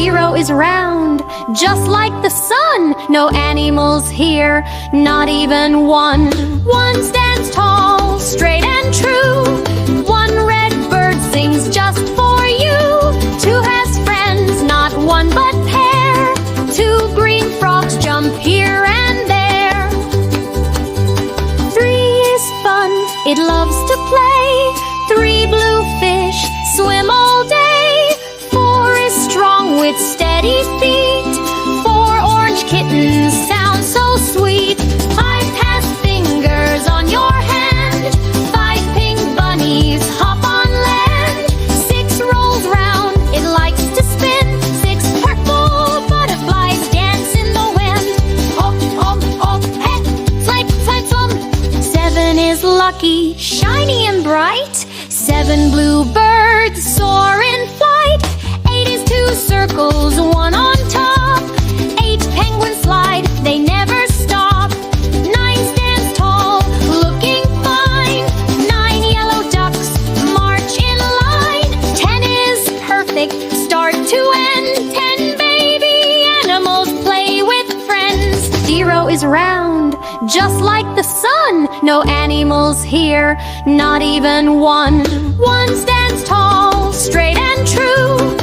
Zero is round, just like the sun. No animals here, not even one. One stands tall, straight and true. One red bird sings just for you. Two has friends, not one but pair. Two green frogs jump here and there. Three is fun, it loves to play. Three blue fish swim all day. Four is strong with steady feet. Four orange kittens sound so sweet. Five has fingers on your hand. Five pink bunnies hop on land. Six rolls round, it likes to spin. Six purple butterflies dance in the wind. Hop, hop, hop, head, slide, slide, slum. Seven is lucky, shiny and bright. Seven blue birds soar in flight. Eight is two circles, one on top. Eight penguins slide, they never stop. Nine stands tall, looking fine. Nine yellow ducks march in line. 10 is perfect, start to end. 10 baby animals play with friends. Zero is round, just like the sun. No animals here, not even one. One stands tall, straight and true.